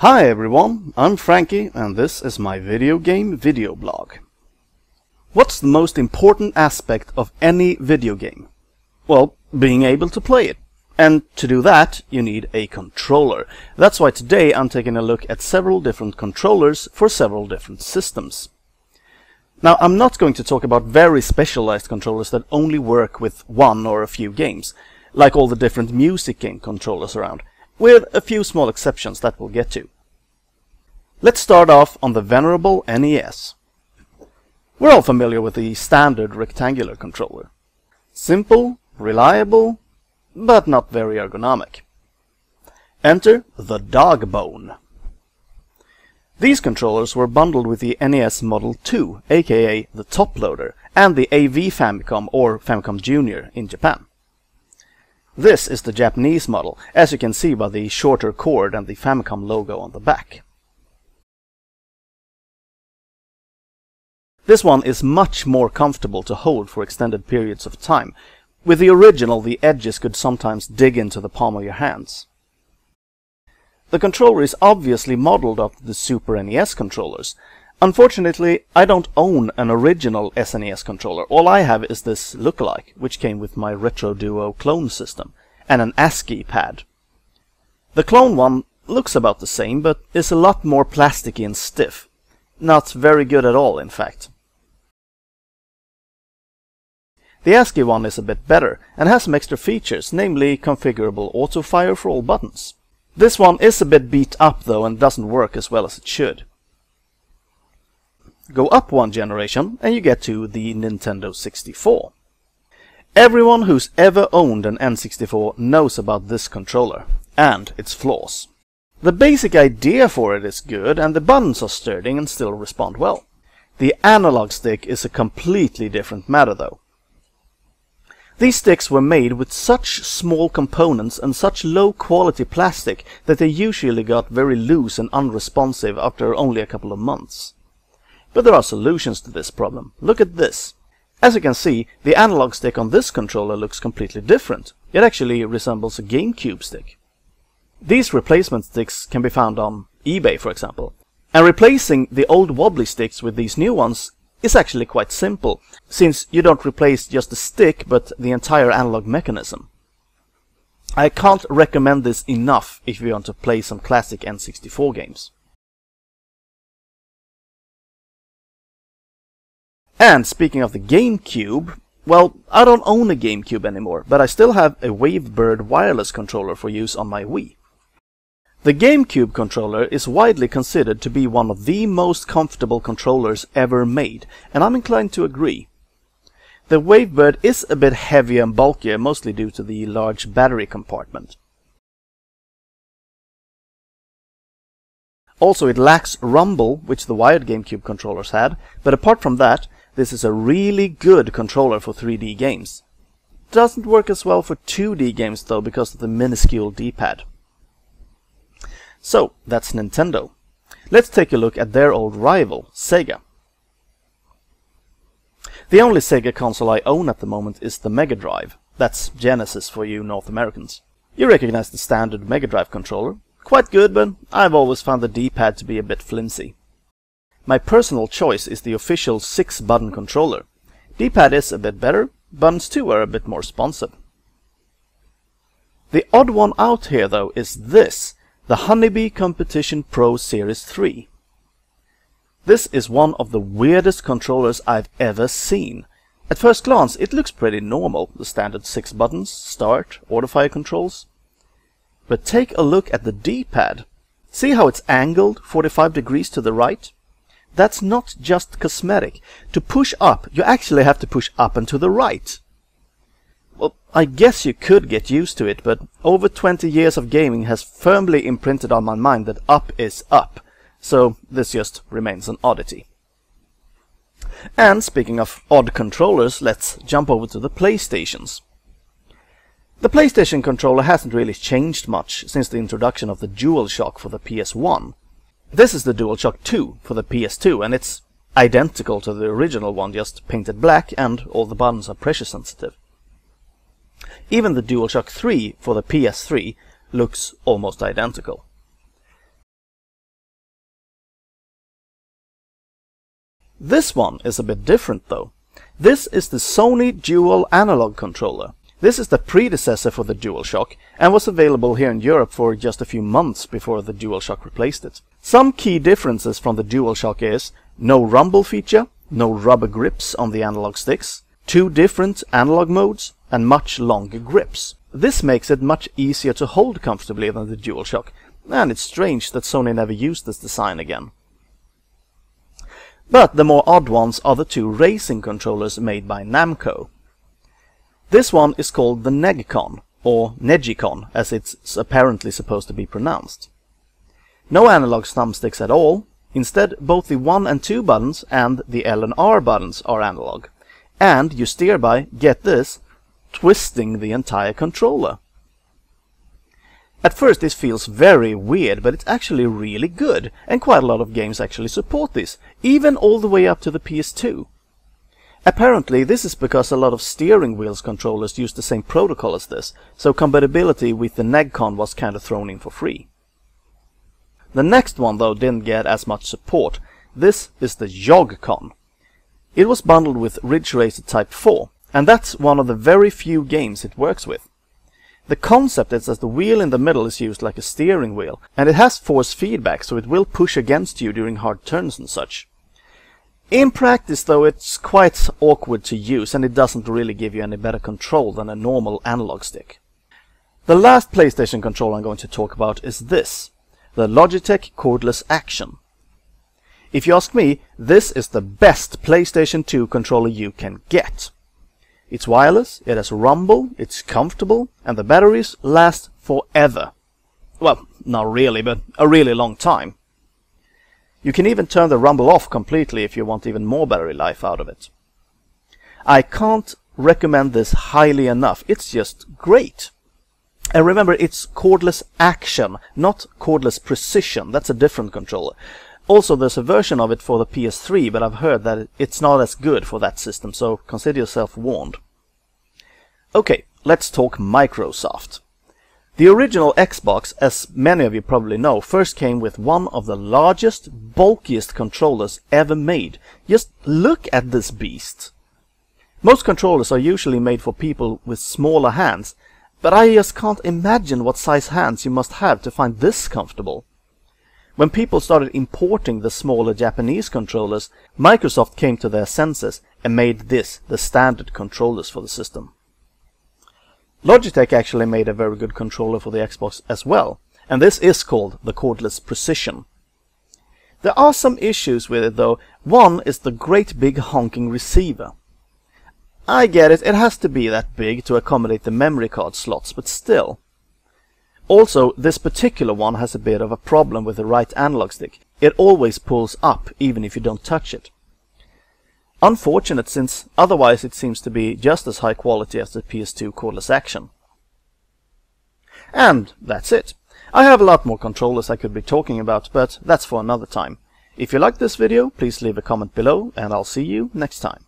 Hi everyone, I'm Frankie and this is my video game video blog. What's the most important aspect of any video game? Well, being able to play it. And to do that, you need a controller. That's why today I'm taking a look at several different controllers for several different systems. Now, I'm not going to talk about very specialized controllers that only work with one or a few games, like all the different music game controllers around, with a few small exceptions that we'll get to. Let's start off on the Venerable Nes. We're all familiar with the standard rectangular controller. Simple, reliable, but not very ergonomic. Enter the dog bone. These controllers were bundled with the NES Model 2, aka the top loader, and the AV Famicom or Famicom Junior in Japan. This is the Japanese model, as you can see by the shorter cord and the Famicom logo on the back. This one is much more comfortable to hold for extended periods of time. With the original, the edges could sometimes dig into the palm of your hands. The controller is obviously modeled after the Super NES controllers. Unfortunately, I don't own an original SNES controller. All I have is this lookalike, which came with my Retro Duo clone system, and an ASCII pad. The clone one looks about the same, but is a lot more plasticky and stiff. Not very good at all, in fact. The ASCII one is a bit better, and has some extra features, namely configurable auto-fire for all buttons. This one is a bit beat up though, and doesn't work as well as it should. Go up one generation and you get to the Nintendo 64. Everyone who's ever owned an N64 knows about this controller, and its flaws. The basic idea for it is good, and the buttons are sturdy and still respond well. The analog stick is a completely different matter though. These sticks were made with such small components and such low quality plastic that they usually got very loose and unresponsive after only a couple of months. But there are solutions to this problem. Look at this. As you can see, the analog stick on this controller looks completely different. It actually resembles a GameCube stick. These replacement sticks can be found on eBay, for example. And replacing the old wobbly sticks with these new ones is actually quite simple, since you don't replace just the stick but the entire analog mechanism. I can't recommend this enough if you want to play some classic N64 games. And speaking of the GameCube, well, I don't own a GameCube anymore, but I still have a Wavebird wireless controller for use on my Wii. The GameCube controller is widely considered to be one of the most comfortable controllers ever made, and I'm inclined to agree. The Wavebird is a bit heavier and bulkier, mostly due to the large battery compartment. Also, it lacks rumble, which the wired GameCube controllers had, but apart from that, this is a really good controller for 3D games. Doesn't work as well for 2D games though, because of the minuscule D-pad. So, that's Nintendo. Let's take a look at their old rival, Sega. The only Sega console I own at the moment is the Mega Drive. That's Genesis for you North Americans. You recognize the standard Mega Drive controller. Quite good, but I've always found the D-pad to be a bit flimsy. My personal choice is the official 6-button controller. D-pad is a bit better, buttons too are a bit more responsive. The odd one out here though is this, the Honeybee Competition Pro Series 3. This is one of the weirdest controllers I've ever seen. At first glance it looks pretty normal, the standard 6 buttons, start, auto-fire controls. But take a look at the D-pad. See how it's angled 45 degrees to the right? That's not just cosmetic. To push up, you actually have to push up and to the right. Well, I guess you could get used to it, but over 20 years of gaming has firmly imprinted on my mind that up is up. So this just remains an oddity. And speaking of odd controllers, let's jump over to the PlayStations. The PlayStation controller hasn't really changed much since the introduction of the DualShock for the PS1. This is the DualShock 2 for the PS2, and it's identical to the original one, just painted black, and all the buttons are pressure sensitive. Even the DualShock 3 for the PS3 looks almost identical. This one is a bit different though. This is the Sony Dual Analog Controller. This is the predecessor for the DualShock and was available here in Europe for just a few months before the DualShock replaced it. Some key differences from the DualShock is no rumble feature, no rubber grips on the analog sticks, 2 different analog modes, and much longer grips. This makes it much easier to hold comfortably than the DualShock, and it's strange that Sony never used this design again. But the more odd ones are the 2 racing controllers made by Namco. This one is called the Negcon, or Negicon as it's apparently supposed to be pronounced. No analog thumbsticks at all. Instead, both the 1 and 2 buttons and the L and R buttons are analog. And you steer by, get this, twisting the entire controller. At first this feels very weird, but it's actually really good, and quite a lot of games actually support this, even all the way up to the PS2. Apparently this is because a lot of steering wheels controllers use the same protocol as this, so compatibility with the Negcon was kind of thrown in for free. The next one though didn't get as much support. This is the Yogcon. It was bundled with Ridge Racer Type 4, and that's one of the very few games it works with. The concept is that the wheel in the middle is used like a steering wheel, and it has force feedback, so it will push against you during hard turns and such. In practice though, it's quite awkward to use, and it doesn't really give you any better control than a normal analog stick. The last PlayStation controller I'm going to talk about is this, the Logitech Cordless Action. If you ask me, this is the best PlayStation 2 controller you can get. It's wireless, it has rumble, it's comfortable, and the batteries last forever. Well, not really, but a really long time. You can even turn the rumble off completely if you want even more battery life out of it. I can't recommend this highly enough, it's just great. And remember, it's Cordless Action, not Cordless Precision, that's a different controller. Also, there's a version of it for the PS3, but I've heard that it's not as good for that system, so consider yourself warned. Okay, let's talk Microsoft. The original Xbox, as many of you probably know, first came with one of the largest, bulkiest controllers ever made. Just look at this beast. Most controllers are usually made for people with smaller hands, but I just can't imagine what size hands you must have to find this comfortable. When people started importing the smaller Japanese controllers, Microsoft came to their senses and made this the standard controllers for the system. Logitech actually made a very good controller for the Xbox as well, and this is called the Cordless Precision. There are some issues with it though. One is the great big honking receiver. I get it, it has to be that big to accommodate the memory card slots, but still. Also, this particular one has a bit of a problem with the right analog stick. It always pulls up, even if you don't touch it. Unfortunate, since otherwise it seems to be just as high quality as the PS2 Cordless Action. And that's it. I have a lot more controllers I could be talking about, but that's for another time. If you liked this video, please leave a comment below, and I'll see you next time.